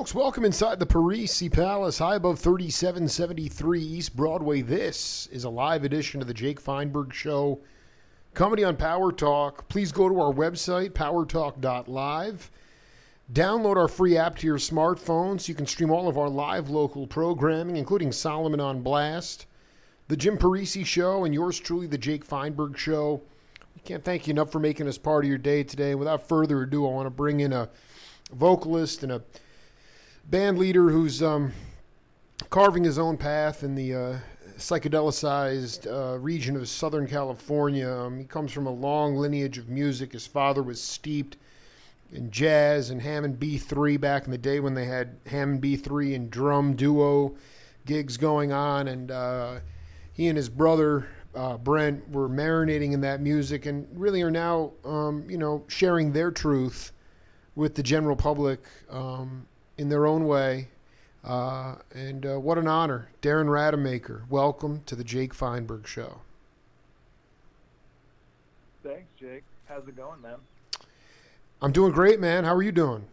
folks, welcome inside the Parisi Palace, high above 3773 East Broadway. This is a live edition of the Jake Feinberg Show, comedy on Power Talk. Please go to our website, powertalk.live. Download our free app to your smartphone so you can stream all of our live local programming, including Solomon on Blast, the Jim Parisi Show, and yours truly, the Jake Feinberg Show. We can't thank you enough for making us part of your day today. Without further ado, I want to bring in a vocalist and a band leader who's carving his own path in the psychedelicized region of Southern California. He comes from a long lineage of music. His father was steeped in jazz and Hammond B3 back in the day when they had Hammond B3 and drum duo gigs going on. And he and his brother, Brent, were marinating in that music and really are now, sharing their truth with the general public in their own way. And what an honor. Darren Rademaker, welcome to the Jake Feinberg Show. Thanks, Jake. How's it going, man? I'm doing great, man. How are you doing?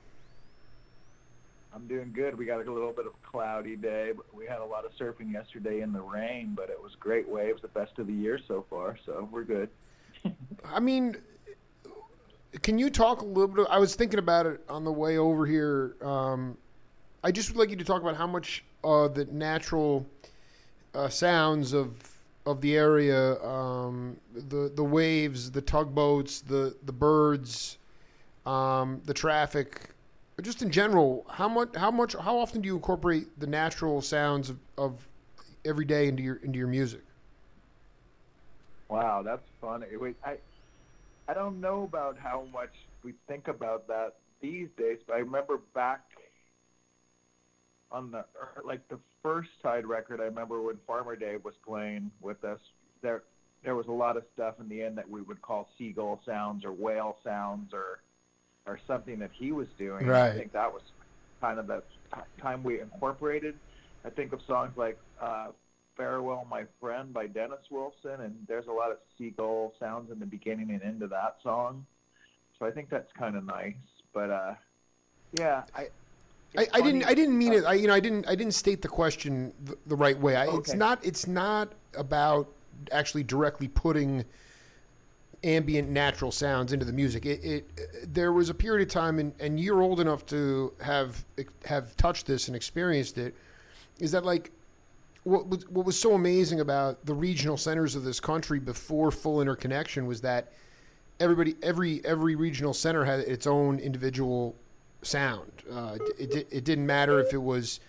I'm doing good. We got a little bit of a cloudy day, but we had a lot of surfing yesterday in the rain, but it was great waves, the best of the year so far, so we're good. I mean, can you talk a little bit? I was thinking about it on the way over here. I just would like you to talk about how much the natural sounds of the area, the waves, the tugboats, the birds, the traffic, just in general. How often do you incorporate the natural sounds of every day into your music? Wow, that's funny. I don't know about how much we think about that these days, but I remember back on the first Tide record, I remember when Farmer Dave was playing with us, there was a lot of stuff in the end that we would call seagull sounds or whale sounds or something that he was doing. Right. I think that was kind of the time we incorporated. I think of songs like Farewell My Friend by Dennis Wilson, and there's a lot of seagull sounds in the beginning and into that song. So I think that's kind of nice. But yeah, I didn't mean it. I didn't state the question the right way. Okay. It's not about actually directly putting ambient natural sounds into the music. There was a period of time, and you're old enough to have touched this and experienced it. Is that like what was so amazing about the regional centers of this country before full interconnection was that every regional center had its own individual sound. It didn't matter if it was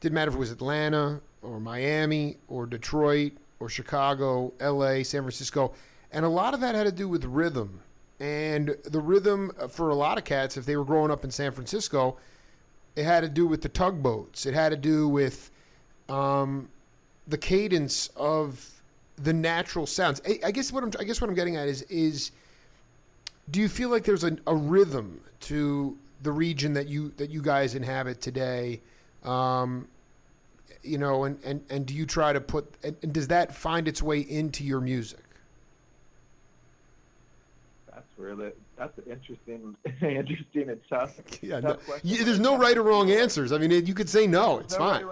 Atlanta or Miami or Detroit or Chicago, LA, San Francisco. And a lot of that had to do with rhythm. And the rhythm for a lot of cats, if they were growing up in San Francisco, it had to do with the tugboats. It had to do with the cadence of the natural sounds. I guess what I'm getting at is do you feel like there's a rhythm to the region that you guys inhabit today? And do you try to put, and does that find its way into your music? That's interesting and tough. Yeah, tough question. There's no right or wrong answers. I mean, you could say no. It's fine.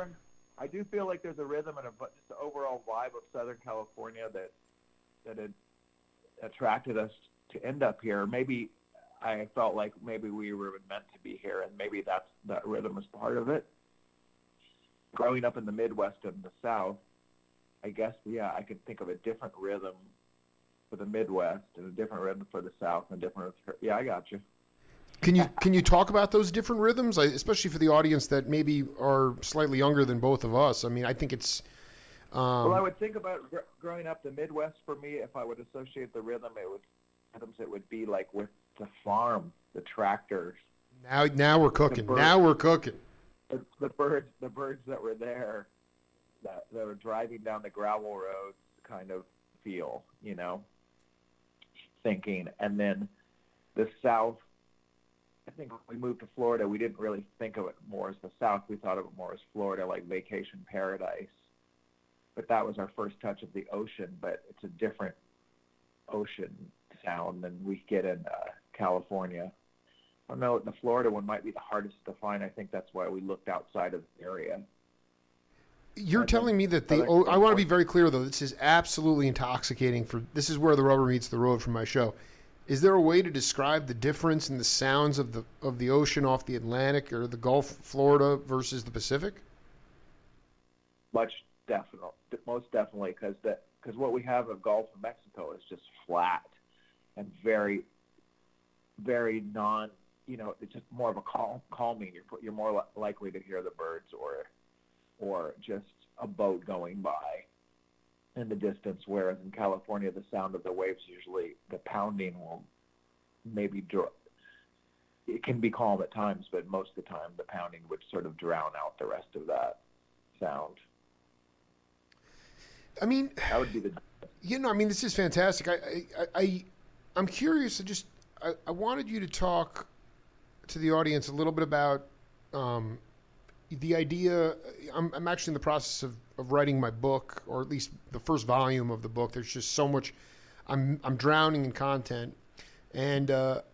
I do feel like there's a rhythm and just the overall vibe of Southern California that had attracted us to end up here. Maybe I felt like maybe we were meant to be here, and maybe that rhythm is part of it. Growing up in the Midwest and the South, I guess, yeah, I could think of a different rhythm for the Midwest and a different rhythm for the South and yeah, I got you. Can you talk about those different rhythms, especially for the audience that maybe are slightly younger than both of us? I mean, I think it's. Well, I would think about growing up the Midwest for me. If I would associate the rhythm, it would be like with the farm, the tractors. Now we're cooking. Now we're cooking. The birds that were there, that were driving down the gravel roads, kind of feel, thinking. And then the South, I think when we moved to Florida, we didn't really think of it more as the South. We thought of it more as Florida, like vacation paradise. But that was our first touch of the ocean, but it's a different ocean sound than we get in California. I know the Florida one might be the hardest to find. I think that's why we looked outside of the area. You're And then telling me that Southern I want to be California, very clear though. This is absolutely intoxicating. This is where the rubber meets the road for my show. Is there a way to describe the difference in the sounds of the ocean off the Atlantic or the Gulf of Florida versus the Pacific? most definitely, because what we have of Gulf of Mexico is just flat and very, very non. It's just more of a calming. You're more likely to hear the birds or just a boat going by in the distance. Whereas in California, the sound of the waves usually, the pounding will maybe it can be calm at times, but most of the time the pounding would sort of drown out the rest of that sound. I mean, that would be this is fantastic. I'm curious. I wanted you to talk to the audience a little bit about the idea. I'm actually in the process of writing my book, or at least the first volume of the book. There's just so much. I'm drowning in content, and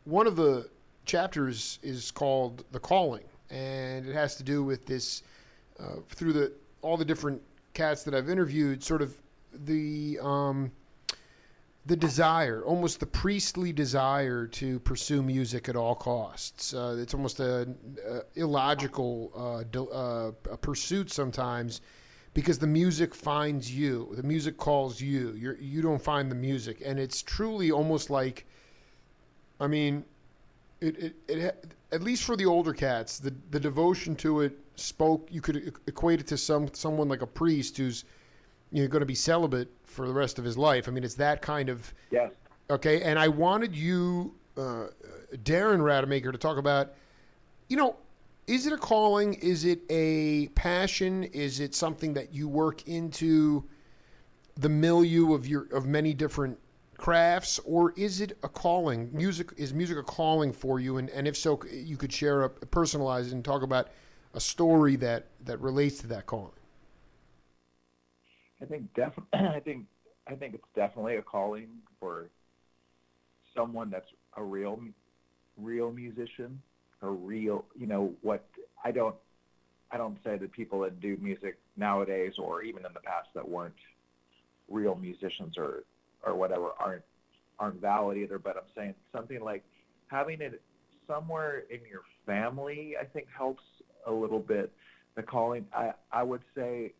one of the chapters is called "The Calling," and it has to do with this through all the different cats that I've interviewed, sort of the desire, almost the priestly desire to pursue music at all costs. It's almost a illogical pursuit sometimes, because the music finds you. The music calls you. You don't find the music, and it's truly almost like, it at least for the older cats, the devotion to it spoke. You could equate it to someone like a priest who's going to be celibate for the rest of his life. It's that kind of. Yes. Okay, and I wanted you, Darren Rademaker, to talk about, is it a calling? Is it a passion? Is it something that you work into the milieu of many different crafts, or is it a calling? Is music a calling for you? And if so, you could share personalize it and talk about a story that relates to that calling. I think it's definitely a calling for someone that's a real musician, or real. What I don't say that people that do music nowadays, or even in the past, that weren't real musicians or whatever, aren't valid either. But I'm saying something like having it somewhere in your family, I think, helps a little bit. The calling, I would say,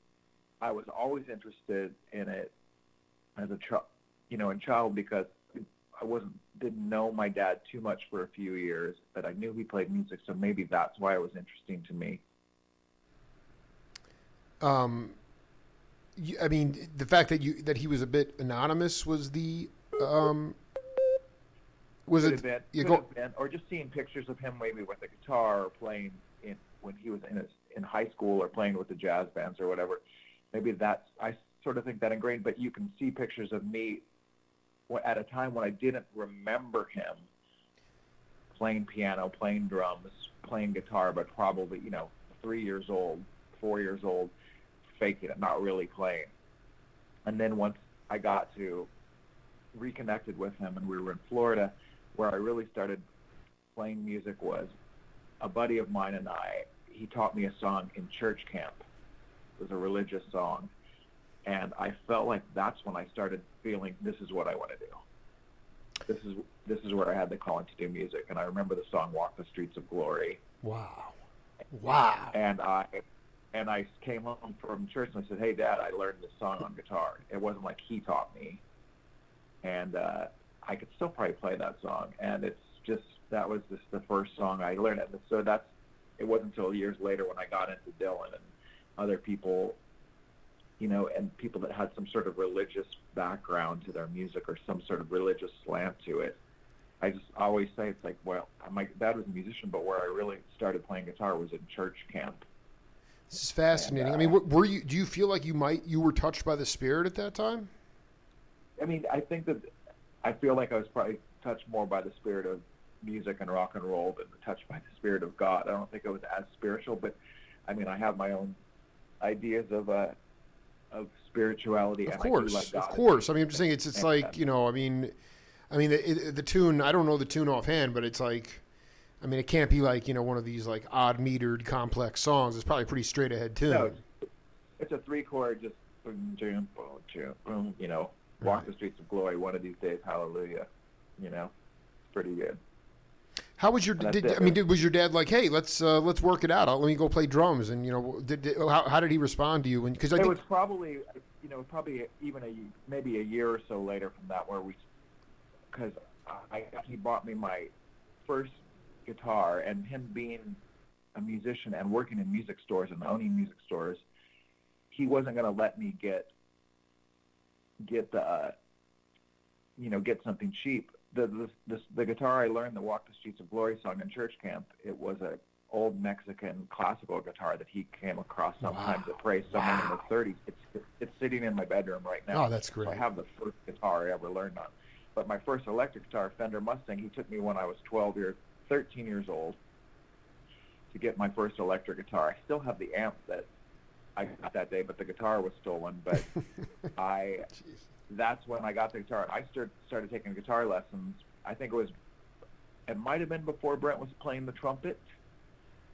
I was always interested in it as a child, because I didn't know my dad too much for a few years, but I knew he played music, so maybe that's why it was interesting to me. The fact that he was a bit anonymous was the was could it? Have been, or just seeing pictures of him maybe with a guitar, or playing when he was in high school, or playing with the jazz bands or whatever. Maybe I sort of think that ingrained. But you can see pictures of me at a time when I didn't remember him playing piano, playing drums, playing guitar, but probably 3 years old, 4 years old, faking it, not really playing. And then once I got to reconnected with him, and we were in Florida, where I really started playing music, was a buddy of mine and he taught me a song in church camp. It was a religious song, and I felt like that's when I started feeling, this is what I want to do. This is where I had the calling to do music. And I remember the song "Walk the Streets of Glory." Wow. And I came home from church and I said, "Hey, Dad, I learned this song on guitar." It wasn't like he taught me, and I could still probably play that song. And that was just the first song I learned. And so it wasn't until years later when I got into Dylan and other people, and people that had some sort of religious background to their music, or some sort of religious slant to it. I just always say, it's like, well, my dad was a musician, but where I really started playing guitar was in church camp. This is fascinating. Do you feel like you were touched by the Spirit at that time? I feel like I was probably touched more by the spirit of music and rock and roll than touched by the Spirit of God. I don't think it was as spiritual, but I have my own ideas of spirituality. Of course. I'm just saying it's like, the tune, I don't know the tune offhand, but it's like, I mean, it can't be like, one of these like odd metered complex songs. It's probably pretty straight ahead tune. No, it's a 3-chord, just boom, boom, boom, boom, walk Right. the streets of glory, one of these days, hallelujah. It's pretty good. How was your? Was your dad like, hey, let's work it out? Let me go play drums, and how did he respond to you? Because It was probably even maybe a year or so later from that because he bought me my first guitar, and him being a musician and working in music stores and owning music stores, he wasn't going to let me get something cheap. The guitar I learned, the Walk the Streets of Glory song in church camp, it was a old Mexican classical guitar that he came across sometimes at Praise somewhere in the 30s. It's sitting in my bedroom right now. Oh, that's great. So I have the first guitar I ever learned on. But my first electric guitar, Fender Mustang, he took me when I was 13 years old to get my first electric guitar. I still have the amp that I got that day, but the guitar was stolen. But that's when I got the guitar. I started taking guitar lessons. I think it might have been before Brent was playing the trumpet,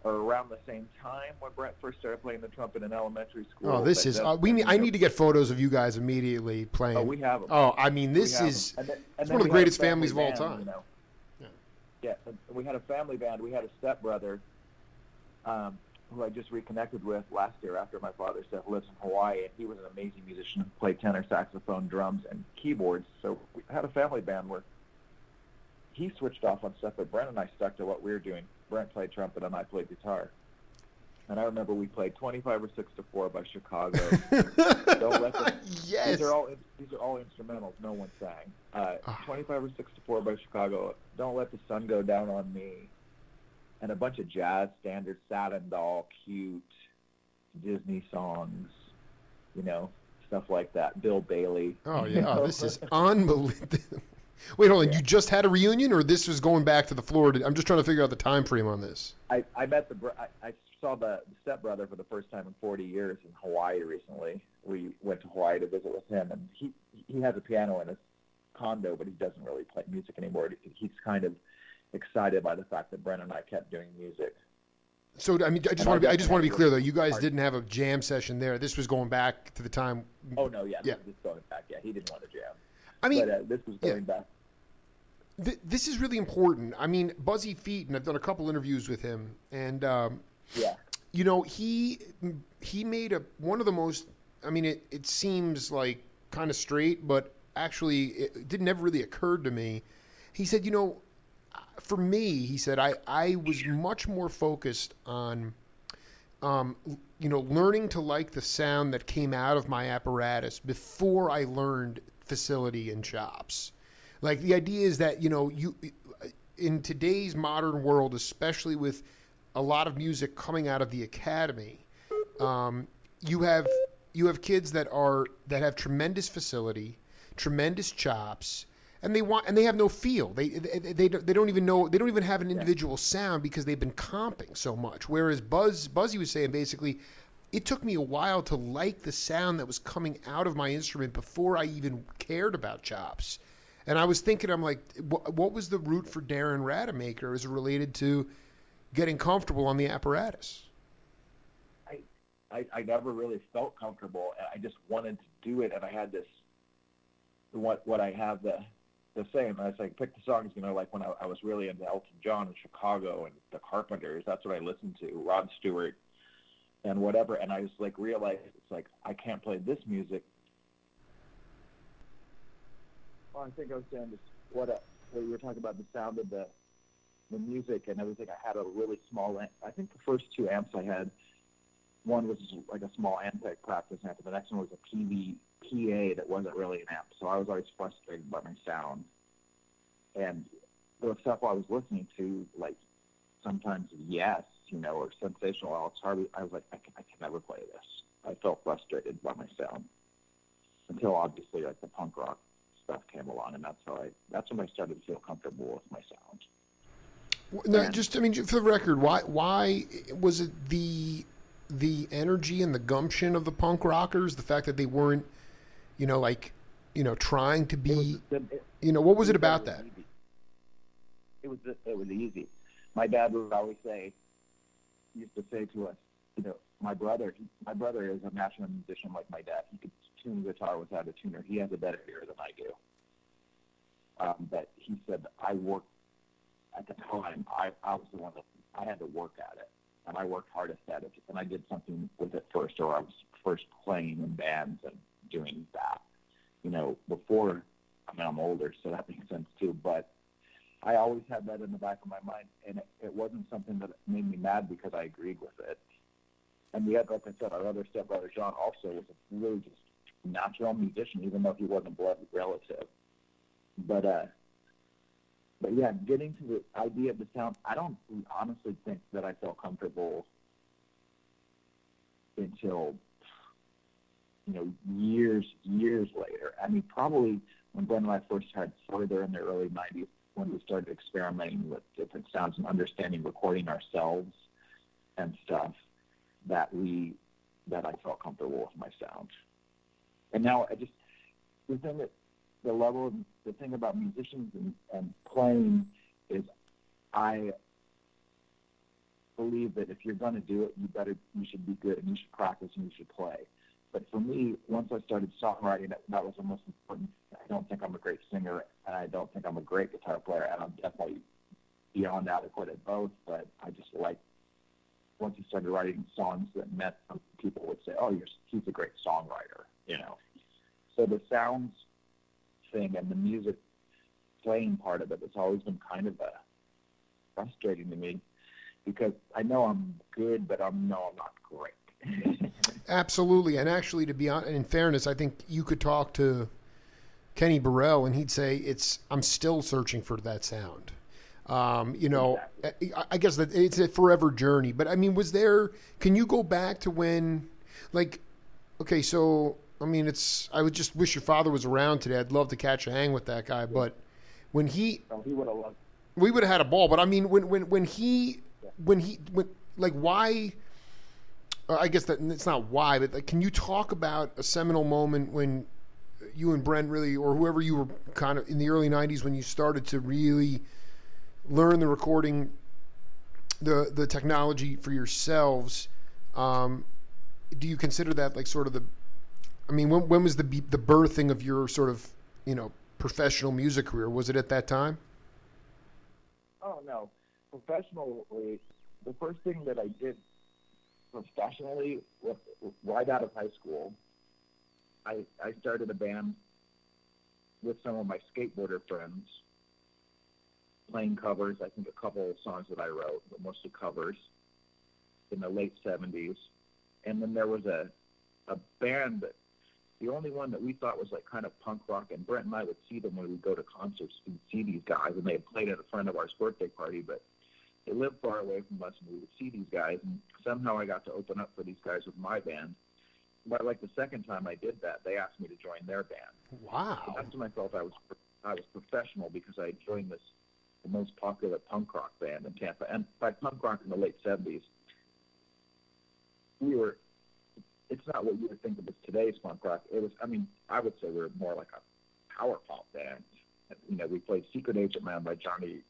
or around the same time when Brent first started playing the trumpet in elementary school. Oh, this is I need to get photos of you guys immediately playing. Oh, we have them. Oh, I mean, this is it's one of the greatest families of all time. Yeah, we had a family band. We had a stepbrother who I just reconnected with last year after my father's death, lives in Hawaii, and he was an amazing musician who played tenor saxophone, drums, and keyboards. So we had a family band where he switched off on stuff, but Brent and I stuck to what we were doing. Brent played trumpet and I played guitar. And I remember we played 25 or 6 to 4 by Chicago. Don't let them, yes. These are all instrumentals. No one sang. 25 or 6 to 4 by Chicago. Don't Let the Sun Go Down on Me. And a bunch of jazz standards, Satin Doll, Cute, Disney songs, stuff like that. Bill Bailey. Oh, yeah. This is unbelievable. Wait, hold on. Yeah. You just had a reunion, or this was going back to the Florida? I'm just trying to figure out the time frame on this. I saw the stepbrother for the first time in 40 years in Hawaii recently. We went to Hawaii to visit with him, and he has a piano in his condo, but he doesn't really play music anymore. He's kind of excited by the fact that Brent and I kept doing music. So I just want to be clear though. You guys didn't have a jam session there. This was going back to the time. Oh no, yeah. This is going back. Yeah, he didn't want to jam. I mean, but, this was going back. This is really important. I mean, Buzzy Feet, and I've done a couple interviews with him, and he made one of the most. I mean, it seems like kind of straight, but actually, it didn't ever really occur to me. He said, for me, he said, I was much more focused on, learning to like the sound that came out of my apparatus before I learned facility and chops. Like the idea is that, you in today's modern world, especially with a lot of music coming out of the academy, you have kids that have tremendous facility, tremendous chops, and they have no feel. They don't even know, they don't even have an individual sound because they've been comping so much. Whereas Buzzy was saying basically, it took me a while to like the sound that was coming out of my instrument before I even cared about chops. And I was thinking, I'm like, what was the route for Darren Rademaker as it related to getting comfortable on the apparatus? I never really felt comfortable. I just wanted to do it, and I had this, what I have the same. I was like, pick the songs, like when I was really into Elton John and Chicago and the Carpenters. That's what I listened to, Rod Stewart and whatever. And I just like realized it's like, I can't play this music. Well, I think I was saying this, what we were talking about, the sound of the music and everything. I had a really small amp. I think the first 2 amps I had, one was like a small Ampeg practice amp, and the next one was a PA that wasn't really an amp. So I was always frustrated by my sound. And the stuff I was listening to, like sometimes Yes, or Sensational Alex Harvey, I was like, I can never play this. I felt frustrated by my sound until obviously like the punk rock stuff came along, and that's when I started to feel comfortable with my sound. No, for the record, why was it the energy and the gumption of the punk rockers, the fact that they weren't, trying to be, what was it about that? It was easy. my dad would always say, used to say to us, my brother is a national musician like my dad. He could tune the guitar without a tuner. He has a better ear than I do. But he said, I worked at the time. I was the one that I had to work at it, and I worked hardest at it. And I did something with it first, or I was first playing in bands and doing that. Before, I'm older, so that makes sense too. But I always had that in the back of my mind, and it wasn't something that made me mad because I agreed with it. And we had, like I said, our other stepbrother John also was a really just natural musician, even though he wasn't blood relative. But yeah, getting to the idea of the sound, I don't honestly think that I felt comfortable until years later. I mean, probably when Glenn and I first started further in the early '90s, when we started experimenting with different sounds and understanding recording ourselves and stuff, that I felt comfortable with my sound. And now the thing about musicians and playing is, I believe that if you're going to do it, you should be good, and you should practice, and you should play. But for me, once I started songwriting, that was the most important. I don't think I'm a great singer, and I don't think I'm a great guitar player, and I'm definitely beyond adequate at both. But I just once I started writing songs that meant people would say, "Oh, he's a great songwriter," So the sounds thing and the music playing part of it has always been kind of frustrating to me, because I know I'm good, but I'm not great. Absolutely. And actually, to be honest, in fairness, I think you could talk to Kenny Burrell and he'd say I'm still searching for that sound. Exactly. I guess that it's a forever journey, but I mean, can you go back to when, okay, so, I mean, I would just wish your father was around today. I'd love to catch a hang with that guy, but when he would have loved, we would have had a ball. But I mean, when why, I guess that it's not why, but can you talk about a seminal moment when you and Brent really, or whoever you were kind of in the early '90s, when you started to really learn the recording, the technology for yourselves? Do you consider that sort of when was the birthing of your sort of, professional music career? Was it at that time? Oh, no. Professionally, the first thing that I did professionally was right out of high school. I started a band with some of my skateboarder friends, playing covers. I think a couple of songs that I wrote, but mostly covers, in the late '70s. And then there was a band that, the only one that we thought was kind of punk rock, and Brent and I would see them when we'd go to concerts and see these guys, and they had played at a friend of ours' birthday party, but they lived far away from us, and we would see these guys, and somehow I got to open up for these guys with my band. But the second time I did that, they asked me to join their band. Wow. So that's when I felt I was professional, because I joined the most popular punk rock band in Tampa. And by punk rock in the late '70s, it's not what you would think of as today's punk rock. It was, I would say we were more like a power pop band. We played Secret Agent Man by Johnny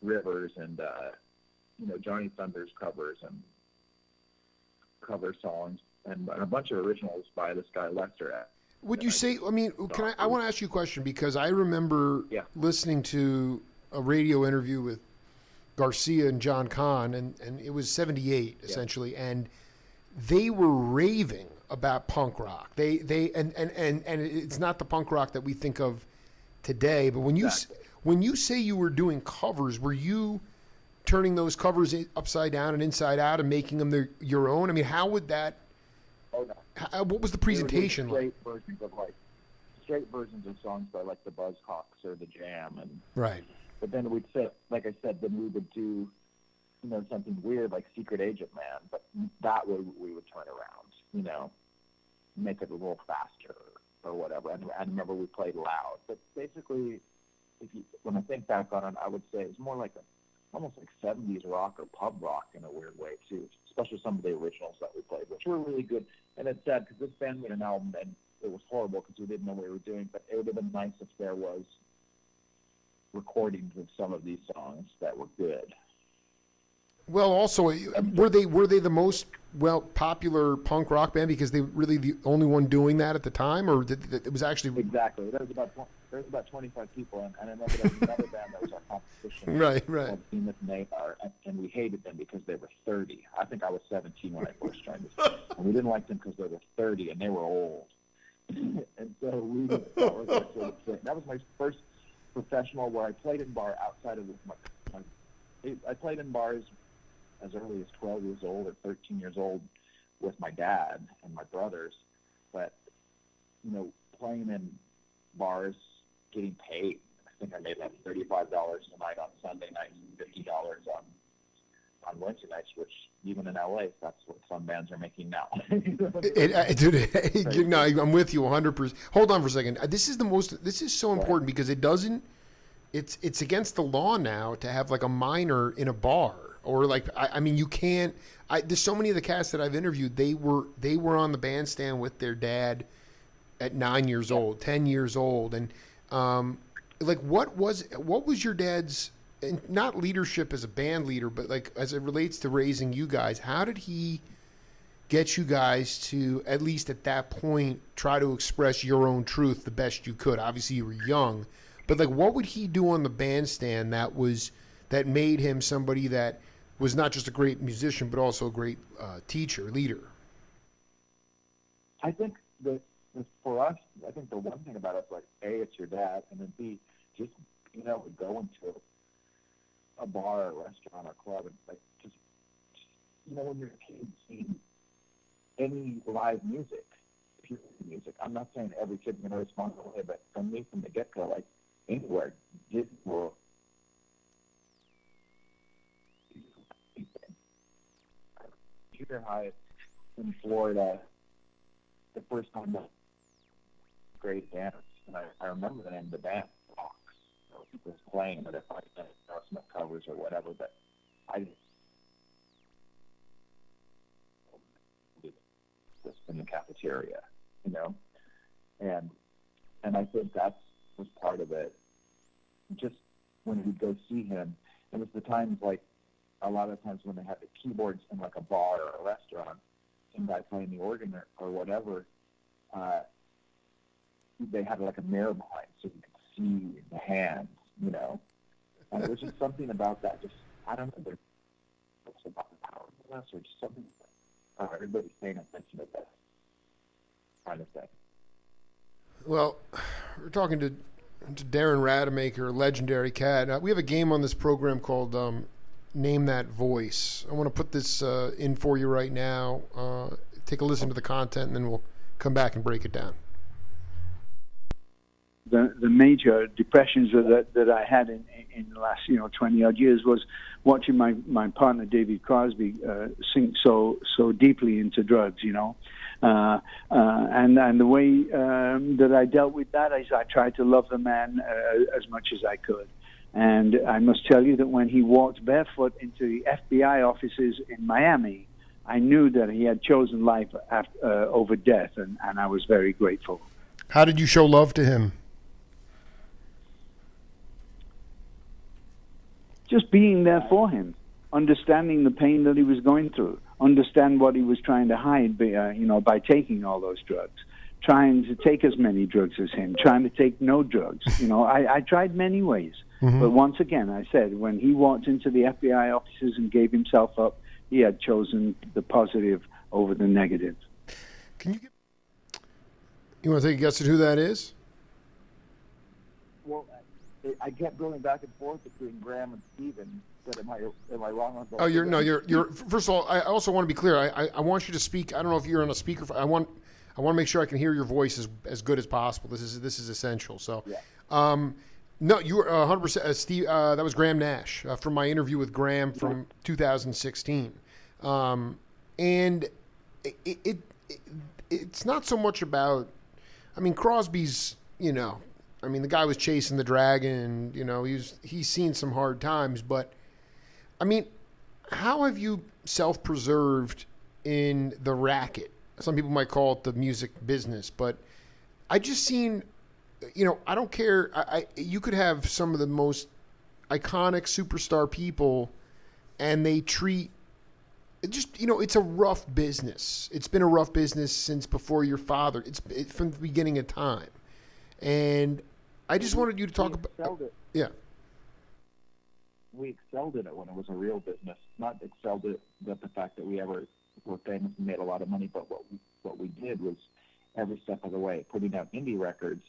Rivers and, Johnny Thunder's covers and cover songs, and a bunch of originals by this guy Lester. Would you say, I want to ask you a question, because I remember listening to a radio interview with Garcia and John Kahn, and it was '78 essentially, and they were raving about punk rock. They and it's not the punk rock that we think of today, but when you say you were doing covers, were you turning those covers upside down and inside out and making them your own? I mean, how would that? Oh, no. What was the presentation like? Straight versions of songs by the Buzzcocks or the Jam, and right. But then we'd say, like I said, then we would do, something weird like Secret Agent Man, but that way we would turn around, make it a little faster or whatever. And I remember we played loud, but basically, when I think back on it, I would say it's more almost like '70s rock or pub rock in a weird way too, especially some of the originals that we played, which were really good. And it's sad because this band made an album and it was horrible because we didn't know what we were doing, but it would have been nice if there was recordings of some of these songs that were good. Well, also, were they the most popular punk rock band because they were really the only one doing that at the time, or it was actually exactly? There was about 25 people, and I remember there was another band that was our competition. Right. Called Zenith Nadar, and we hated them because they were 30. I think I was 17 when I first joined this, and we didn't like them because they were 30 and they were old. And so that was my first professional where I played in bar outside of I played in bars as early as 12 years old or 13 years old with my dad and my brothers, but playing in bars, getting paid. I think I made like $35 a night on Sunday nights and $50 on Wednesday nights, which even in LA, that's what some bands are making now. Dude, no, I'm with you 100%. Hold on for a second. This is so important because it's against the law now to have like a minor in a bar. Or like, I mean, you can't. There's so many of the cast that I've interviewed. They were on the bandstand with their dad at 9 years old, 10 years old, and like, what was your dad's, not leadership as a band leader, but like as it relates to raising you guys? How did he get you guys to, at least at that point, try to express your own truth the best you could? Obviously, you were young, but like, what would he do on the bandstand that made him somebody that was not just a great musician, but also a great teacher, leader? I think that for us, I think the one thing about us, like, A, it's your dad, and then B, just, go into a bar or restaurant or club and, like, just when you're a kid, seeing any live music, pure music. I'm not saying every kid's going to respond the way, but from the get-go, like, anywhere, junior high in Florida, the first time that great dance, and I remember the name of the band, Fox. It was playing, but if I did Smith covers or whatever, but I did this in the cafeteria, and I think that was part of it. Just when we'd go see him, it was the times, like, a lot of times when they had the keyboards in like a bar or a restaurant, some guy playing the organ or whatever, they had like a mirror behind so you could see the hands, and it was just something about that. Just, I don't know, there's about the power of us or just something. Everybody's paying attention to that kind of thing. Well, we're talking to Darren Rademaker, legendary cat. We have a game on this program called Name That Voice. I want to put this in for you right now. Take a listen to the content, and then we'll come back and break it down. The major depressions that I had in the last 20 odd years was watching my partner David Crosby sink so deeply into drugs, and the way that I dealt with that is I tried to love the man as much as I could. And I must tell you that when he walked barefoot into the FBI offices in Miami, I knew that he had chosen life over death, and I was very grateful. How did you show love to him? Just being there for him, understanding the pain that he was going through, understand what he was trying to hide, by taking all those drugs, trying to take as many drugs as him, trying to take no drugs. I tried many ways. Mm-hmm. But once again, I said, when he walked into the FBI offices and gave himself up, he had chosen the positive over the negative. You want to take a guess at who that is? Well, I kept going back and forth between Graham and Steven. Am I wrong on both? Oh, you're. First of all, I also want to be clear. I want you to speak. I don't know if you're on a speaker. I want to make sure I can hear your voice as good as possible. This is essential. So, yeah. No, you were 100%. Steve, that was Graham Nash from my interview with Graham from 2016, and it's not so much about. I mean, Crosby's. The guy was chasing the dragon. He's seen some hard times, but I mean, how have you self-preserved in the racket? Some people might call it the music business, but I just seen I don't care. You could have some of the most iconic superstar people, and they treat it just, it's a rough business. It's been a rough business since before your father. It's from the beginning of time. And I just wanted you to talk about. Yeah. We excelled in it when it was a real business. Not excelled at the fact that we ever were famous and made a lot of money, but what we did was every step of the way, putting out indie records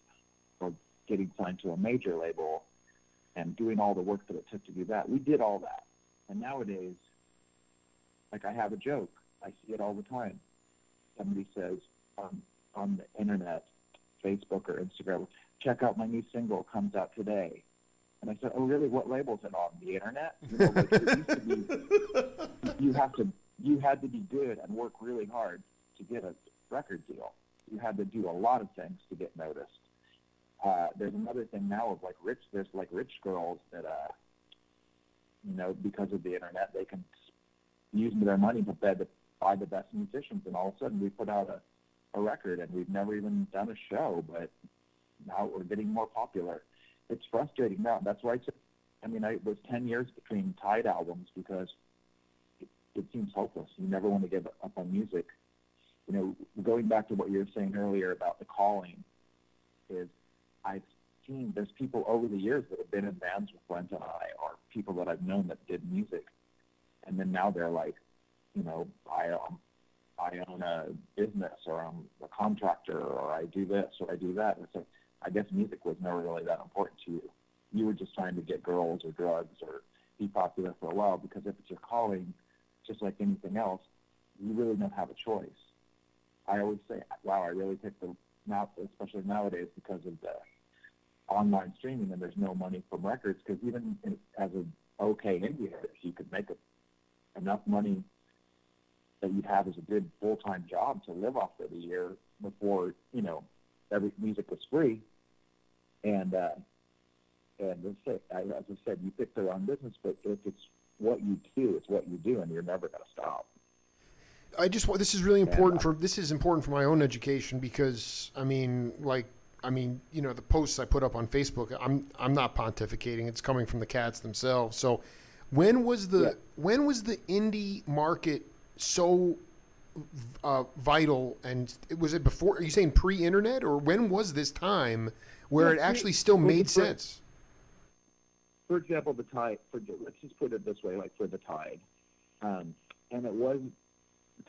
or getting signed to a major label and doing all the work that it took to do that. We did all that. And nowadays, like, I have a joke. I see it all the time. Somebody says on the internet, Facebook or Instagram, check out my new single, comes out today. And I said, oh, really? What label is it on? The internet? Like, it used to be, you had to be good and work really hard to get a record deal. You had to do a lot of things to get noticed. There's another thing now of there's rich girls that, because of the internet, they can use their money to buy the best musicians. And all of a sudden we put out a record, and we've never even done a show, but now we're getting more popular. It's frustrating now. That's why it was 10 years between Tide albums because it seems hopeless. You never want to give up on music. Going back to what you were saying earlier about the calling, is I've seen there's people over the years that have been in bands with Brent and I, or people that I've known that did music, and then now they're like, I own a business, or I'm a contractor, or I do this, or I do that. And so I guess music was never really that important to you. You were just trying to get girls or drugs or be popular for a while, because if it's your calling, just like anything else, you really don't have a choice. I always say, wow, I really picked now, especially nowadays because of the online streaming, and there's no money from records, because even as an okay indie artist, you could make enough money that you'd have as a good full-time job to live off for the year before, every music was free. And as I said, you pick the wrong business, but if it's what you do, it's what you do, and you're never going to stop. This is really important this is important for my own education, because the posts I put up on Facebook, I'm not pontificating. It's coming from the cats themselves. So when was the indie market so vital, and was it before? Are you saying pre-internet, or when was this time where it actually still made sense? For example, the Tide. Let's just put it this way, like for the Tide, and it was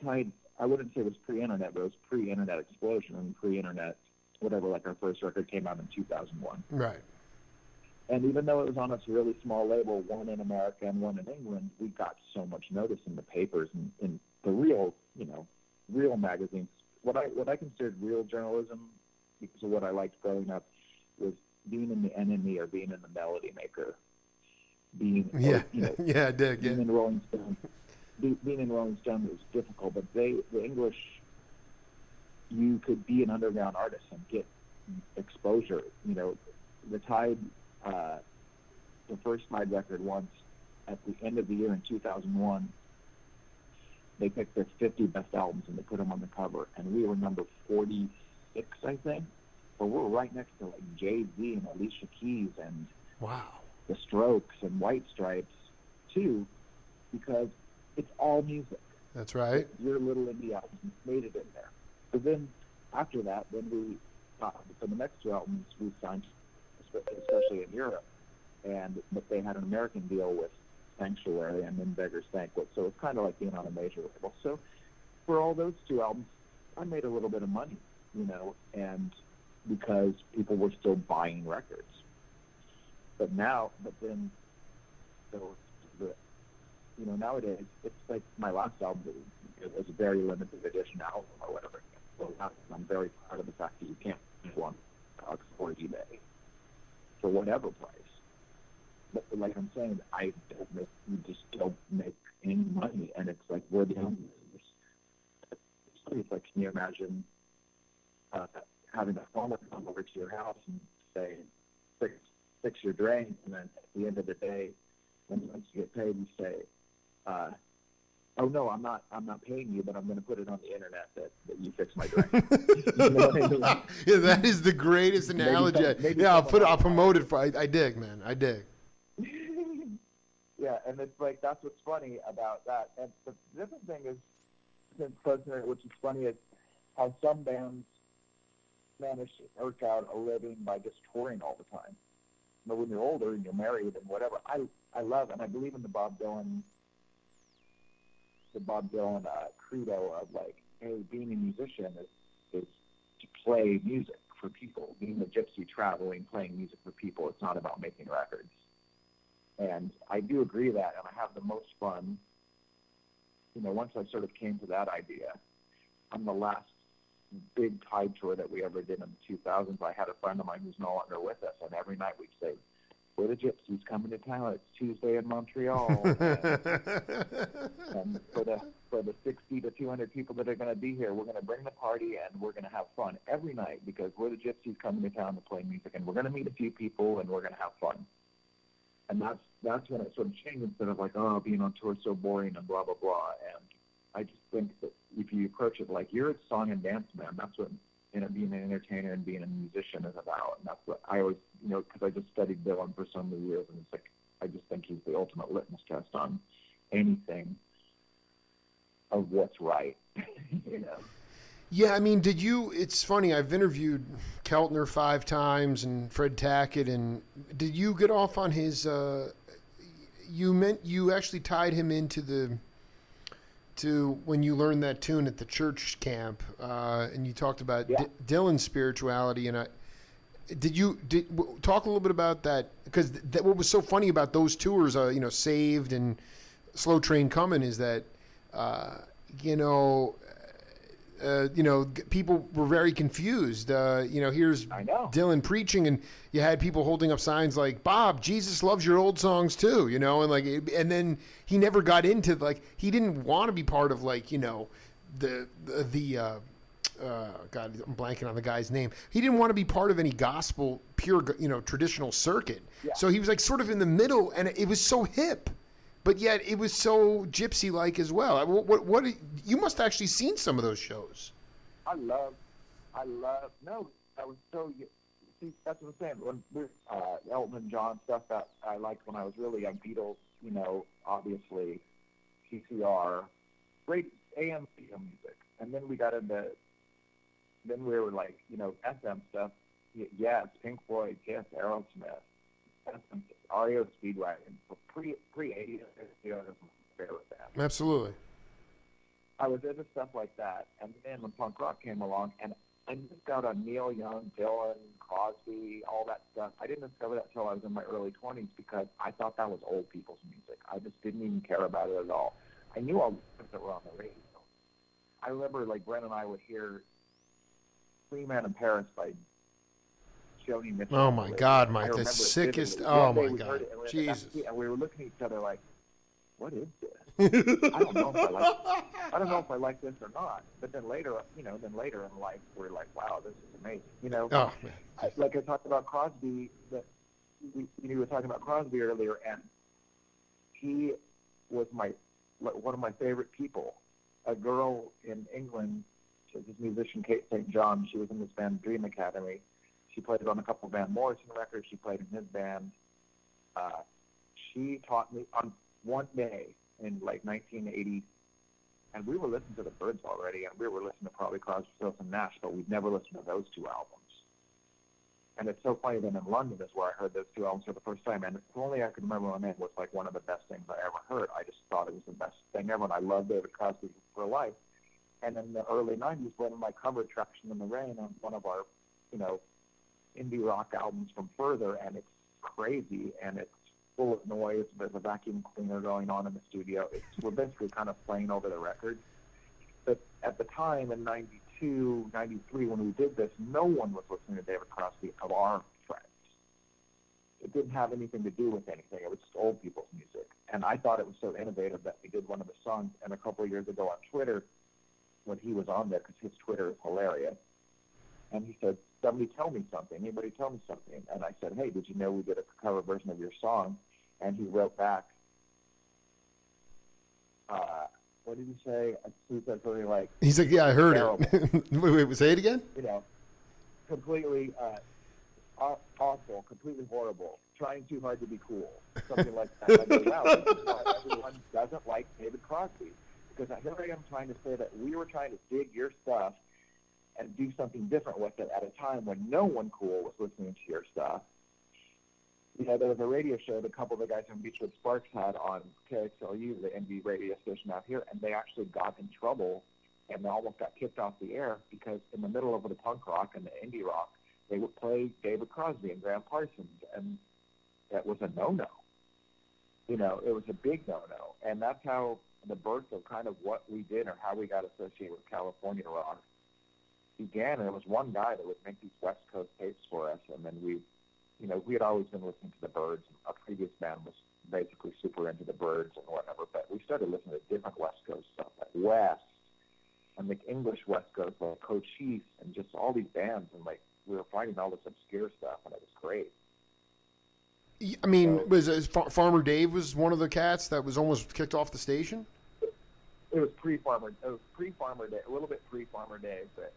Tide. I wouldn't say it was pre-internet, but it was pre-internet explosion and pre-internet whatever. Like our first record came out in 2001. Right. And even though it was on a really small label, one in America and one in England, we got so much notice in the papers and in the real magazines. What I considered real journalism, because of what I liked growing up, was being in the NME or being in the Melody Maker, being in Rolling Stone. Being in Rolling Stone was difficult, but the English, you could be an underground artist and get exposure. The Tide. The first Tide record, once at the end of the year in 2001, they picked their 50 best albums and they put them on the cover, and we were number 46, I think. But we're right next to like Jay-Z and Alicia Keys and The Strokes and White Stripes too, because it's all music. That's right. Your little indie album made it in there. So then after that, then for the next two albums we signed, especially in Europe, but they had an American deal with Sanctuary and then Beggar's Banquet, so it's kind of like being on a major label. So for all those two albums, I made a little bit of money, and because people were still buying records. But then nowadays it's like my last album. It was a very limited edition album or whatever. So I'm very proud of the fact that you can't get one for eBay for whatever price. But like I'm saying, you just don't make any money, and it's like we're the only business. It's like, can you imagine having a farmer come over to your house and say, fix your drain, and then at the end of the day, once you get paid, you say, oh no, I'm not paying you, but I'm going to put it on the internet that you fix my drink. You know what I mean? Yeah, that is the greatest analogy. Maybe I'll promote it. I dig, man. I dig. Yeah, and it's like, that's what's funny about that. And the different thing is, since President, which is funny, is how some bands manage to work out a living by just touring all the time. But when you're older and you're married and whatever, I love, and I believe in the Bob Dylan credo of like, hey, being a musician is to play music for people. Being a gypsy, traveling, playing music for people. It's not about making records. And I do agree with that, and I have the most fun. You know, once I sort of came to that idea, on the last big Tide tour that we ever did in the 2000s, I had a friend of mine who's no longer with us, and every night we'd say, we're the Gypsies coming to town. It's Tuesday in Montreal. And for the 60 to 200 people that are going to be here, we're going to bring the party, and we're going to have fun every night because we're the Gypsies coming to town to play music, and we're going to meet a few people, and we're going to have fun. And that's when it sort of changed, instead of like, oh, being on tour is so boring and blah, blah, blah. And I just think that if you approach it like you're a song and dance man, that's what, you know, being an entertainer and being a musician is about. And that's what I always, you know, because I just studied Dylan for so many years, and it's like, I just think he's the ultimate litmus test on anything of what's right, you know. Yeah, I mean, it's funny, I've interviewed Keltner 5 times and Fred Tackett, and did you get off on his, you actually tied him into when you learned that tune at the church camp, and you talked about Dylan's spirituality, and talk a little bit about that, because what was so funny about those tours, you know, Saved and Slow Train Coming, is that, people were very confused. Here's Dylan preaching, and you had people holding up signs like, Bob, Jesus loves your old songs too, you know, and then he never got into, like, he didn't want to be part of, like, you know, God, I'm blanking on the guy's name. He didn't want to be part of any gospel, pure, you know, traditional circuit. Yeah. So he was like sort of in the middle, and it was so hip. But yet it was so gypsy-like as well. What you must have actually seen some of those shows. I was so, see, that's what I'm saying. When Elton John stuff that I liked when I was really young, Beatles, you know, obviously, CCR, great AM music. And then we got into, then we were like, you know, SM stuff. Yes, Pink Floyd, yes, Aerosmith, SM, REO Speedwagon, pre-80s, you know, fair with that. Absolutely. I was into stuff like that, and then when punk rock came along, and I missed out on Neil Young, Dylan, Crosby, all that stuff. I didn't discover that until I was in my early 20s because I thought that was old people's music. I just didn't even care about it at all. I knew all the things that were on the radio. I remember, like, Brent and I would hear Three Man in Paris by Joni Mitchell. Oh my God, Mike, the sickest. Oh my God, Jesus! And we were looking at each other like, "What is this? I don't know if I like this or not." But then later, you know, in life, we're like, "Wow, this is amazing." You know, like I talked about Crosby. You were talking about Crosby earlier, and he was one of my favorite people. A girl in England, this musician Kate St. John. She was in this band Dream Academy. She played on a couple of Van Morrison records. She played in his band. She taught me on one day in like 1980, and we were listening to the Byrds already, and we were listening to probably Crosby, Stills, and Nash, but we'd never listened to those two albums. And it's so funny that in London is where I heard those two albums for the first time, and if only I could remember my name, was like one of the best things I ever heard. I just thought it was the best thing ever, and I love David Crosby for life. And in the early 90s, one of my covered Traction in the Rain on one of our, you know, indie rock albums from Further, and it's crazy, and it's full of noise. There's a vacuum cleaner going on in the studio. We're basically kind of playing over the record. But at the time, in 92, 93, when we did this, no one was listening to David Crosby of our friends. It didn't have anything to do with anything. It was just old people's music. And I thought it was so innovative that we did one of the songs, and a couple of years ago on Twitter, when he was on there, because his Twitter is hilarious, and he said, "Somebody tell me something. Anybody tell me something?" And I said, "Hey, did you know we did a cover version of your song?" And he wrote back, what did he say? He said something like, He's like, yeah, I heard terrible. it. wait, say it again? You know, completely awful, completely horrible, trying too hard to be cool, something like that. And I go, wow, this is why everyone doesn't like David Crosby. Because here I am trying to say that we were trying to dig your stuff and do something different with it at a time when no one cool was listening to your stuff. You know, there was a radio show that a couple of the guys from Beachwood Sparks had on KXLU, the indie radio station out here, and they actually got in trouble and they almost got kicked off the air because in the middle of the punk rock and the indie rock, they would play David Crosby and Graham Parsons, and that was a no-no. You know, it was a big no-no, and that's how the birth of kind of what we did or how we got associated with California rock began. And it was one guy that would make these West Coast tapes for us, and then we had always been listening to the Byrds. Our previous band was basically super into the Byrds and whatever, but we started listening to different West Coast stuff, like West, and like English West Coast, like Cochise, and just all these bands, and like we were finding all this obscure stuff, and it was great. I mean, Farmer Dave was one of the cats that was almost kicked off the station? It was pre-Farmer Dave, a little bit pre-Farmer Dave, but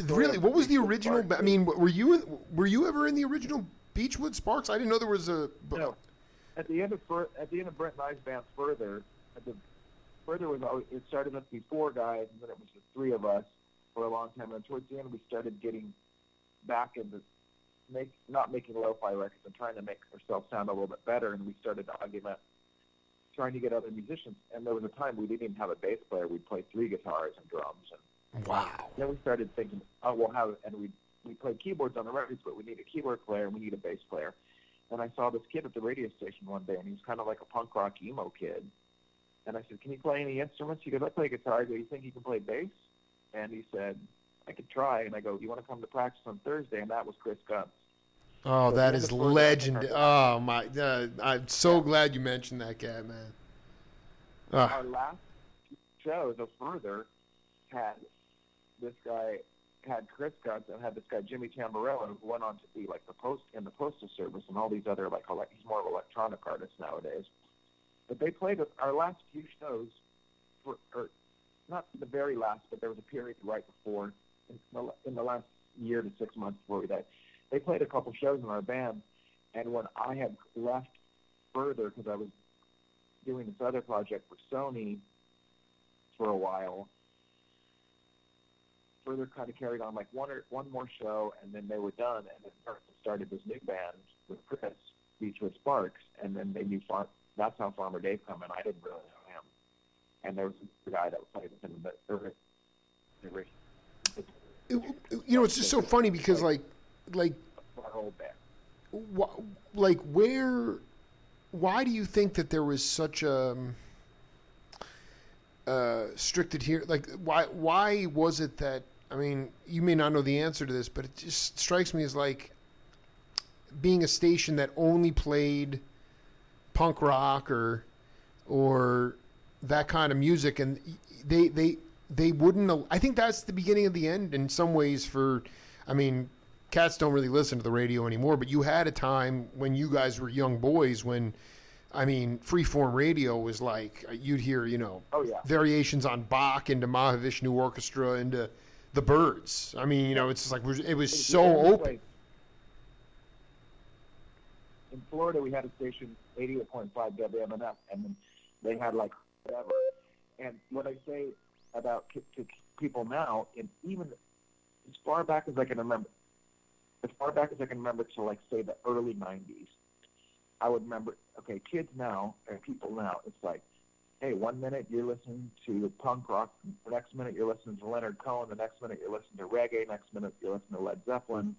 really, what was the original? I mean, were you ever in the original Beachwood Sparks? I didn't know there was a. No, at the end of Brent and I's band, Further was always, it started with the four guys, and then it was the three of us for a long time. And towards the end, we started getting back into not making lo-fi records and trying to make ourselves sound a little bit better. And we started to augment, trying to get other musicians. And there was a time we didn't even have a bass player. We'd play three guitars and drums. And wow. Then we started thinking, oh, we'll have, and we played keyboards on the records, but we need a keyboard player and we need a bass player. And I saw this kid at the radio station one day, and he was kind of like a punk rock emo kid. And I said, can you play any instruments? He goes, I play guitar. I go, you think you can play bass? And he said, I could try. And I go, do you want to come to practice on Thursday? And that was Chris Gunst. Oh, so that is legendary. Oh, my. I'm so glad you mentioned that cat, man. Our last shows of Further had Chris Gunst and had this guy Jimmy Tamborello, who went on to be like in the postal service and all these other he's more of an electronic artist nowadays. But they played our last few shows, or not the very last, but there was a period right before, in the last year to 6 months before we died. They played a couple shows in our band, and when I had left Further because I was doing this other project for Sony for a while, Further kind of carried on like one more show, and then they were done, and then started this new band with Chris, Beachwood Sparks, and then they knew that's how Farmer Dave came in. I didn't really know him, and there was a guy that played with him, it's just so funny because like our whole band. Why do you think that there was such a strict adherence? Like, why was it that? I mean, you may not know the answer to this, but it just strikes me as like being a station that only played punk rock or that kind of music, and they wouldn't. I think that's the beginning of the end in some ways. I mean, cats don't really listen to the radio anymore, but you had a time when you guys were young boys when, I mean, freeform radio was like you'd hear, variations on Bach into Mahavishnu Orchestra into the Byrds. I mean, it's just like it was so open. In Florida, we had a station 88.5 WMNF, and they had like whatever. And what I say about to people now, and even as far back as I can remember, to like say the early 90s, I would remember, okay, kids now, and people now, it's like, hey, 1 minute you're listening to punk rock, the next minute you're listening to Leonard Cohen, the next minute you're listening to reggae, next minute you're listening to Led Zeppelin,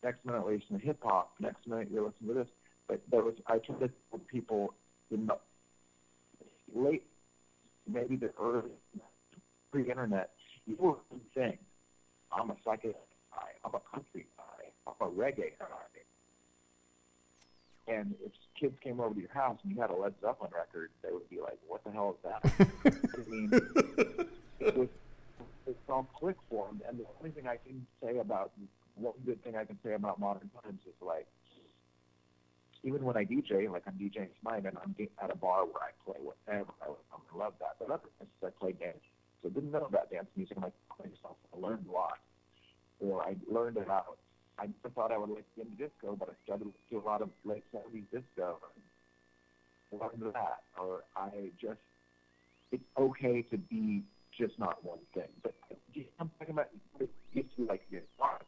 next minute you're listening to hip-hop, next minute you're listening to this. But I tried to tell people in the late, maybe the early pre-internet, you were one thing. I'm a psychedelic guy, I'm a country guy, I'm a reggae guy. And if kids came over to your house and you had a Led Zeppelin record, they would be like, what the hell is that? I mean, it's all click-formed. And the only thing I can say about, one good thing I can say about modern times is like, even when I DJ, like I'm DJing Smite and I'm at a bar where I play whatever, I love that. But other places I play dance. So I didn't know about dance music. I'm like, play myself. I learned a lot. Or I learned about, I never thought I would like get into disco, but I started to do a lot of late 70s disco. And learned that. Or it's okay to be just not one thing. But I'm talking about, it used to be like your thought.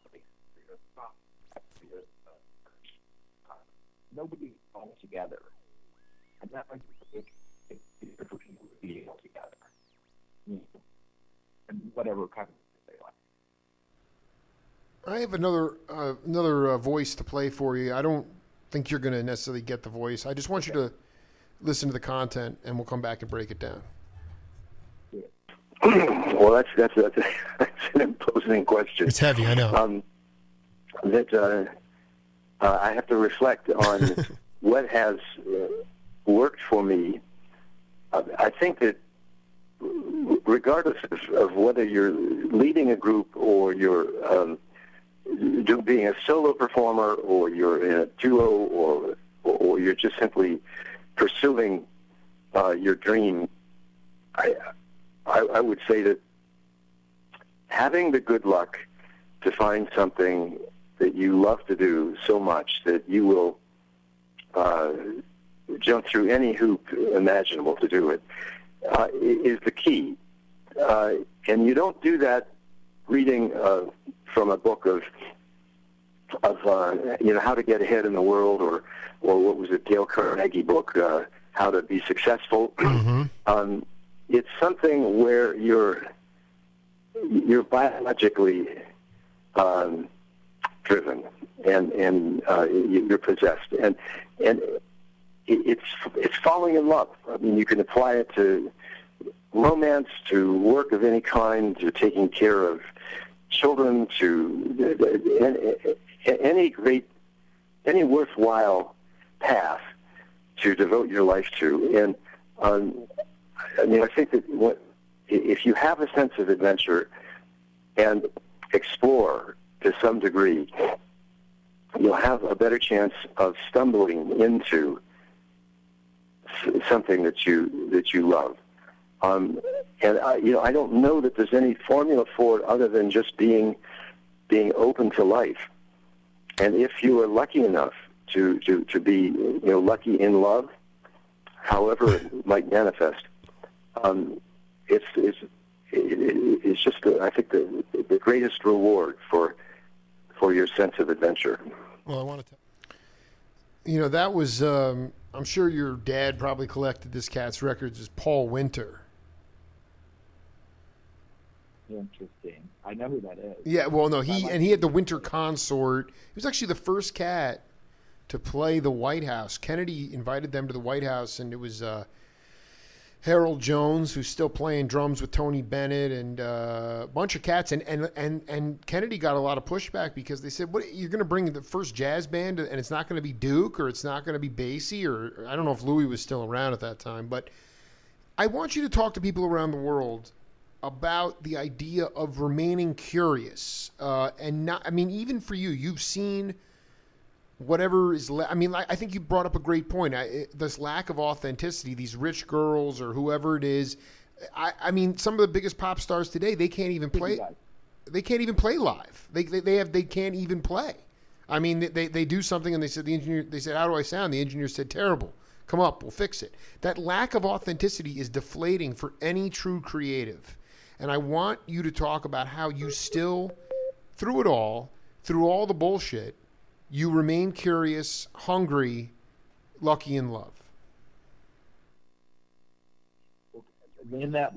Nobody's all together. And that might be it's easier for people to be all together. And whatever kind of they like. I have another voice to play for you. I don't think you're going to necessarily get the voice. I just want you to listen to the content, and we'll come back and break it down. Well, that's an imposing question. It's heavy, I know. I have to reflect on what has worked for me. I think that regardless of whether you're leading a group or you're being a solo performer or you're in a duo or you're just simply pursuing your dream, I would say that having the good luck to find something that you love to do so much that you will jump through any hoop imaginable to do it is the key. And you don't do that reading from a book of how to get ahead in the world or what was it, Dale Carnegie book, How to Be Successful. Mm-hmm. It's something where you're biologically driven and you're possessed and it's falling in love. I mean, you can apply it to romance, to work of any kind, to taking care of children, to any worthwhile path to devote your life to. And I think that if you have a sense of adventure and explore to some degree, you'll have a better chance of stumbling into something that you love. And I don't know that there's any formula for it other than just being open to life. And if you are lucky enough to be lucky in love, however it might manifest, it's just I think the greatest reward for your sense of adventure. Well, I wanted to. That was. I'm sure your dad probably collected this cat's records. Is Paul Winter? Interesting. I know who that is. Yeah. Well, no. He had the Winter Consort. He was actually the first cat to play the White House. Kennedy invited them to the White House, and it was Harold Jones, who's still playing drums with Tony Bennett, and a bunch of cats. And Kennedy got a lot of pushback because they said, "What, you're going to bring the first jazz band, and it's not going to be Duke, or it's not going to be Basie, or I don't know if Louis was still around at that time." But I want you to talk to people around the world about the idea of remaining curious, and not. I mean, even for you, you've seen whatever is I think you brought up a great point. This lack of authenticity, these rich girls or whoever it is. I mean, some of the biggest pop stars today, they can't even play. They can't even play live. They can't even play. I mean, they do something and they said, "How do I sound?" The engineer said, "Terrible. Come up, we'll fix it." That lack of authenticity is deflating for any true creative. And I want you to talk about how you still, through it all, through all the bullshit, you remain curious, hungry, lucky in love. In the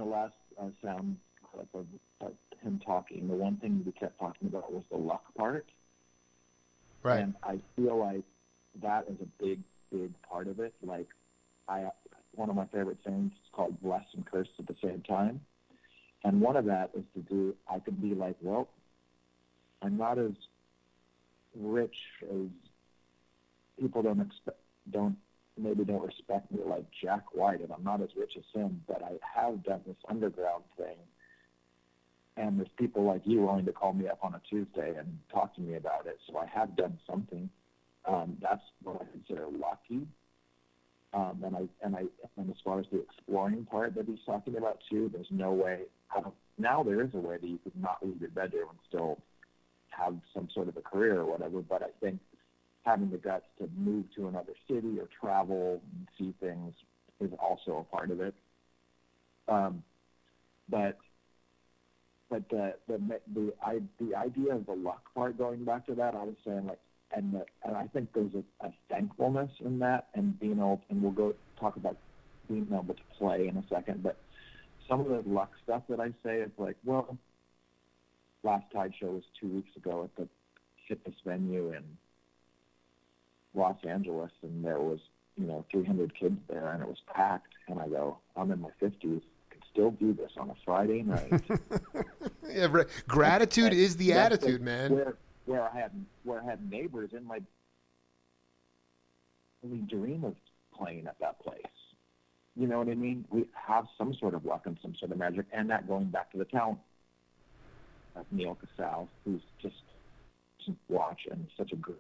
last sound clip of him talking, the one thing we kept talking about was the luck part. Right. And I feel like that is a big, big part of it. Like, one of my favorite things is called blessed and cursed at the same time. And one of that is I could be like, well, I'm not as rich as people don't respect me like Jack White, and I'm not as rich as him, but I have done this underground thing, and there's people like you willing to call me up on a Tuesday and talk to me about it, so I have done something. That's what I consider lucky. And as far as the exploring part that he's talking about too, there's no way. Now there is a way that you could not leave your bedroom and still have some sort of a career or whatever. But I think having the guts to move to another city or travel and see things is also a part of it. But the idea of the luck part, going back to that, I was saying, like, and I think there's a thankfulness in that, and being able, and we'll go talk about being able to play in a second, but some of the luck stuff that I say is like, well, last Tide show was 2 weeks ago at the fitness venue in Los Angeles, and there was 300 kids there, and it was packed, and I go, I'm in my 50s, still do this on a Friday night. Yeah, gratitude is the attitude, man. Where I had neighbors in my dream of playing at that place. You know what I mean? We have some sort of luck and some sort of magic, and that going back to the talent of Neil Casal, who's just watch and such a good,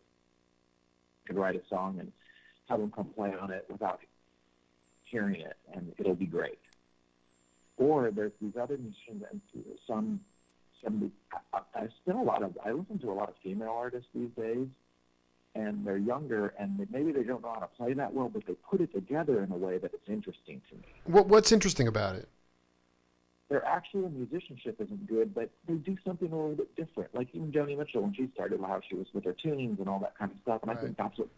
could write a song and have him come play on it without hearing it, and it'll be great. Or there's these other musicians, and I listen to a lot of female artists these days, and they're younger, and maybe they don't know how to play that well, but they put it together in a way that it's interesting to me. What's interesting about it? Their actual musicianship isn't good, but they do something a little bit different. Like even Joni Mitchell, when she started, how she was with her tunings and all that kind of stuff, and right. I think that's what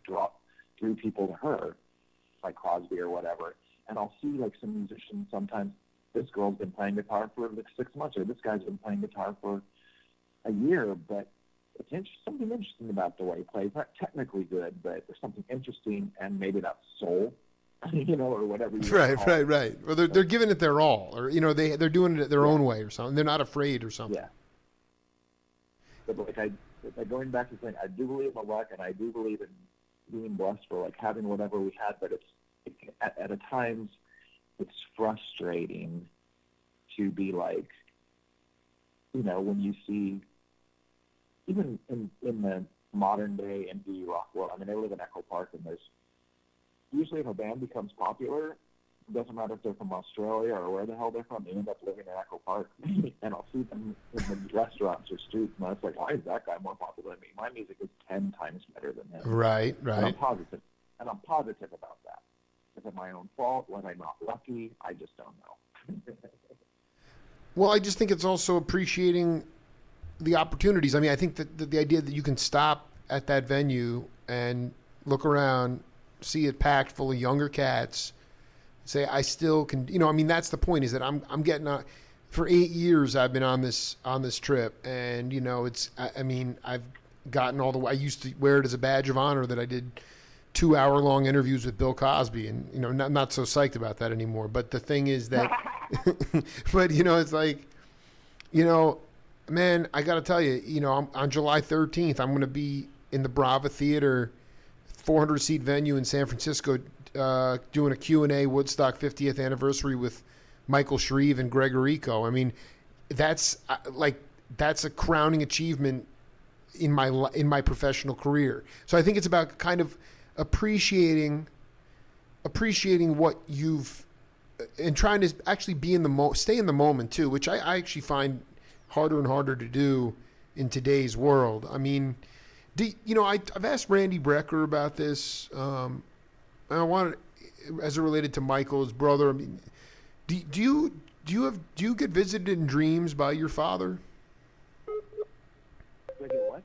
drew people to her, like Crosby or whatever. And I'll see like some musicians sometimes, this girl's been playing guitar for like 6 months, or this guy's been playing guitar for a year, but it's something interesting about the way he plays. Not technically good, but there's something interesting, and maybe that's soul, or whatever. Right. Well, they're giving it their all, or they're doing it their own way, or something. They're not afraid, or something. Yeah. But like going back to saying, I do believe in luck, and I do believe in being blessed for like having whatever we had. But at times, it's frustrating to be like, when you see, even in the modern day indie rock world, I mean, I live in Echo Park, and there's usually if a band becomes popular, it doesn't matter if they're from Australia or where the hell they're from, they end up living in Echo Park. And I'll see them in the restaurants or streets, and it's like, why is that guy more popular than me? My music is 10 times better than him. Right. And I'm positive about that. Is it my own fault? Was I not lucky? I just don't know. Well, I just think it's also appreciating the opportunities. I mean, I think that the idea that you can stop at that venue and look around, see it packed full of younger cats, say, I still can, I mean, that's the point, is that I'm getting for 8 years I've been on this trip, and, I've gotten all the way. I used to wear it as a badge of honor that I did 2-hour-long interviews with Bill Cosby, and, not so psyched about that anymore. But the thing is that, but, it's like, man, I got to tell you, on July 13th, I'm going to be in the Brava Theater, 400-seat venue in San Francisco, doing a Q&A Woodstock 50th anniversary with Michael Shreve and Greg Rico. I mean, that's a crowning achievement in my professional career. So I think it's about kind of appreciating what you've, and trying to actually be stay in the moment too, which I actually find harder and harder to do in today's world. I mean, I've asked Randy Brecker about this. And I wanted, as it related to Michael, his brother. I mean, do you get visited in dreams by your father? What?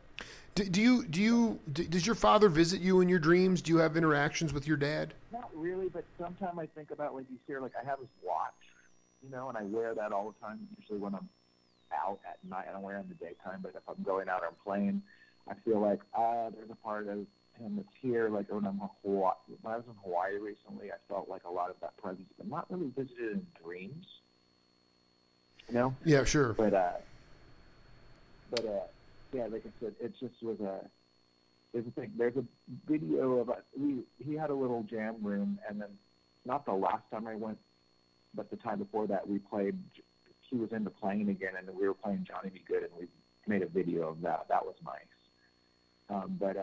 Does your father visit you in your dreams? Do you have interactions with your dad? Not really, but sometimes I think about, like, you see, like, I have his watch, and I wear that all the time, usually when I'm out at night. I don't wear it in the daytime, but if I'm going out or I'm playing, I feel like, there's a part of him that's here. Like when I was in Hawaii recently, I felt like a lot of that presence, but not really visited in dreams. Yeah, sure. But yeah, like I said, it just was there's a video of he had a little jam room, and then not the last time I went, but the time before that we played. He was into playing again, and we were playing Johnny Be Good, and we made a video of that. That was nice. But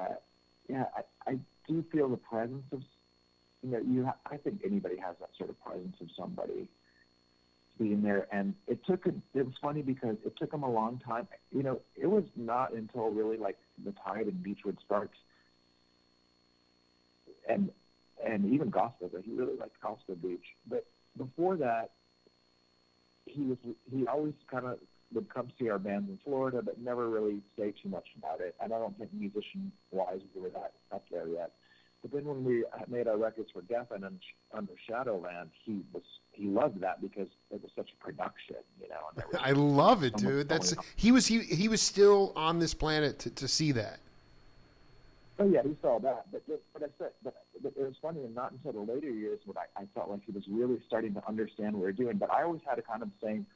Yeah, I do feel the presence of, I think anybody has that sort of presence of somebody being there. And it was funny because it took him a long time. It was not until really like the Tide and Beachwood Sparks and even Gospel, but he really liked Gospel Beach. But before that, he always kind of would come see our bands in Florida, but never really say too much about it. And I don't think musician-wise we were that up there yet. But then when we made our records for Geffen and under Shadowland, he loved that because it was such a production, And I love it, dude. He was still on this planet to see that. Oh yeah, he saw that. But it was funny, and not until the later years when I felt like he was really starting to understand what we were doing. But I always had a kind of saying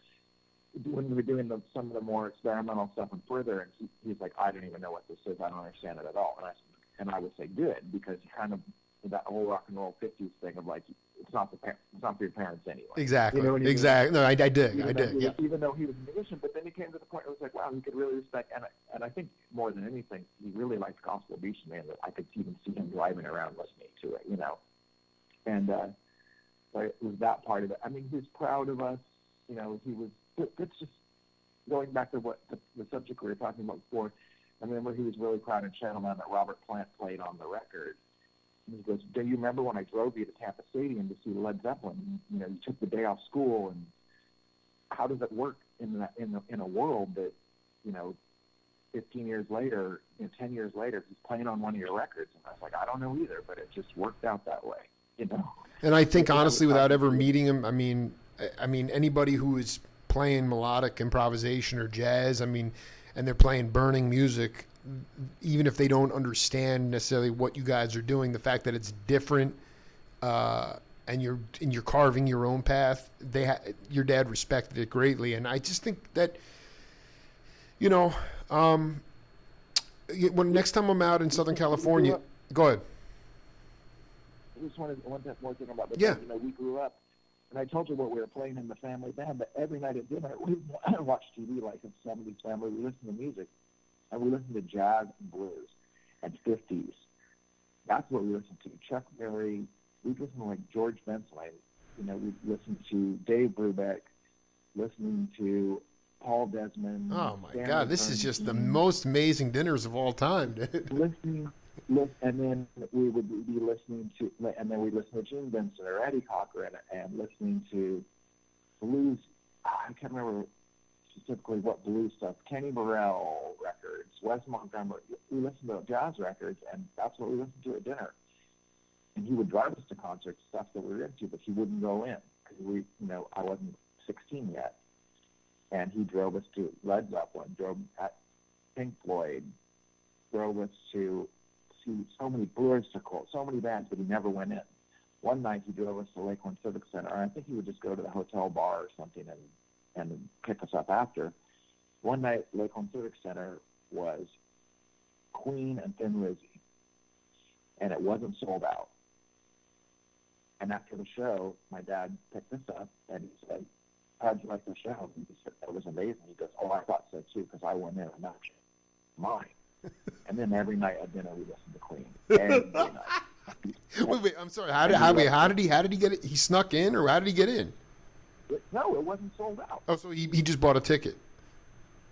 when we were doing some of the more experimental stuff and further, and he's like, I don't even know what this is. I don't understand it at all. And I would say good, because kind of that whole rock and roll 50s thing of like, it's not for your parents anyway. Exactly. Exactly. No, I did. Yeah. Even though he was a musician, but then he came to the point where it was like, wow, he could really respect, and I think more than anything, he really liked Gospel Beach, man, that I could even see him driving around listening to it, And so it was that part of it. I mean, he was proud of us. He was. It's just going back to what the subject we were talking about before. I remember he was really proud in Shadowland that Robert Plant played on the record. And he goes, do you remember when I drove you to Tampa Stadium to see Led Zeppelin? You took the day off school, and how does it work in a world that, 15 years later, 10 years later, he's playing on one of your records? And I was like, I don't know either, but it just worked out that way, And I think, honestly, without ever meeting him, I mean, anybody who is playing melodic improvisation or jazz, and they're playing burning music, even if they don't understand necessarily what you guys are doing, the fact that it's different, and you're carving your own path, your dad respected it greatly. And I just think that, when next time I'm out in Southern California, go ahead. I just wanted one more thing about the yeah. We grew up, and I told you what we were playing in the family band, but every night at dinner, we watched TV like a 70s family. We listened to music, and we listened to jazz and blues and 50s. That's what we listened to. Chuck Berry. We'd listen to, like, George Benson. We'd listen to Dave Brubeck, listening to Paul Desmond. Oh, my Stanley God. This is just the most amazing dinners of all time, dude. And then we would be listening to, and then we'd listen to Gene Benson or Eddie Cochran, and listening to blues. I can't remember specifically what blues stuff. Kenny Burrell records, Wes Montgomery. We listened to jazz records, and that's what we listened to at dinner. And he would drive us to concerts, stuff that we were into, but he wouldn't go in because I wasn't 16 yet. And he drove us to Led Zeppelin, drove at Pink Floyd, drove us to see so many Brewers Circle, so many bands, but he never went in. One night he drove us to Lakeland Civic Center, and I think he would just go to the hotel bar or something and pick us up after. One night, Lakeland Civic Center was Queen and Thin Lizzy, and it wasn't sold out. And after the show, my dad picked us up, and he said, how'd you like the show? And he said, it was amazing. He goes, oh, I thought so too, because I went in and not mine. And then every night at dinner, we listened to Queen. Every night. Wait, I'm sorry. How did he get it? He snuck in, or how did he get in? No, it wasn't sold out. Oh, so he just bought a ticket.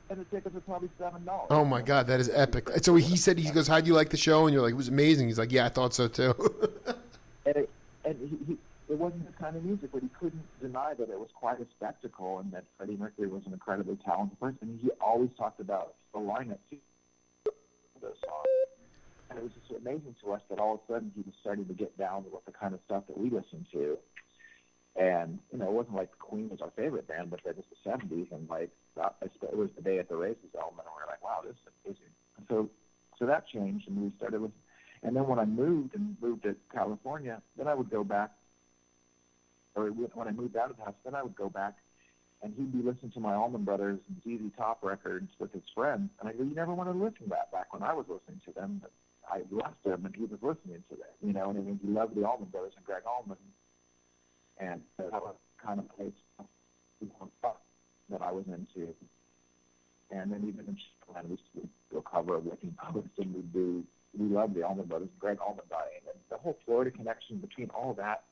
And the tickets were probably $7. Oh my God, that is epic. So he goes, how'd you like the show? And you're like, it was amazing. He's like, yeah, I thought so too. It wasn't his kind of music, but he couldn't deny that it was quite a spectacle, and that Freddie Mercury was an incredibly talented person. He always talked about the lineup too. Those songs. And it was just amazing to us that all of a sudden he was starting to get down with the kind of stuff that we listened to. And, it wasn't like Queen was our favorite band, but that was the 70s, and like it was the Day at the Races element, and we were like, wow, this is amazing. And so that changed, and we started with, and then when I moved to California, then I would go back, or when I moved out of the house, then I would go back, and he'd be listening to my Allman Brothers and ZZ Top records with his friends. And I go, you never wanted to listen to that back when I was listening to them. But I left him, and he was listening to them. And I mean, he loved the Allman Brothers and Greg Allman. And that was kind of place that I was into. And then even in Chicago, we do a cover of Licking Publics, and we love the Allman Brothers, Greg Allman dying, and the whole Florida connection between all that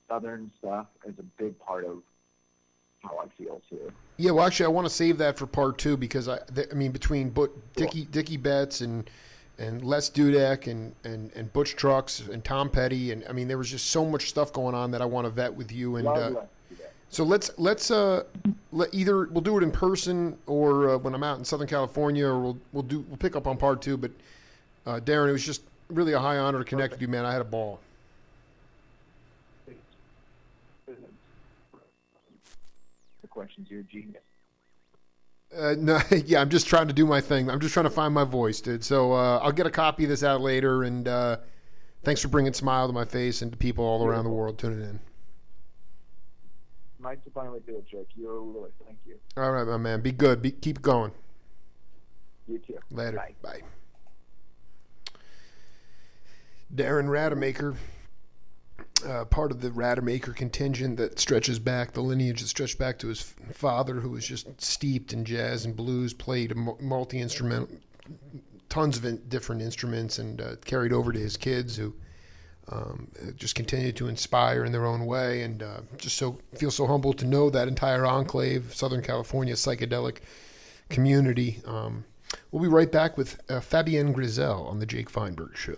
Southern stuff is a big part of how I feel too. Yeah, well, actually, I want to save that for part 2 because I mean, between Dickie Betts and Les Dudek and Butch Trucks and Tom Petty, and I mean, there was just so much stuff going on that I want to vet with you. And so let's either we'll do it in person or when I'm out in Southern California, or we'll pick up on part 2. But Darren, it was just really a high honor to connect with you, man. I had a ball. The questions, you're a genius. No, yeah, I'm just trying to do my thing. I'm just trying to find my voice, dude. So I'll get a copy of this out later, and thanks for bringing a smile to my face and to people all around the world tuning in. Nice to finally do it, Jake. You're really, thank you. All right, my man. Be good. Keep going. You too. Later. Bye. Bye. Darren Rademaker, part of the Rademaker contingent that stretches back, the lineage that stretched back to his father, who was just steeped in jazz and blues, played a multi-instrument, tons of different instruments, and carried over to his kids, who just continued to inspire in their own way, and just feel so humbled to know that entire enclave, Southern California psychedelic community. We'll be right back with Fabienne Grisel on the Jake Feinberg Show.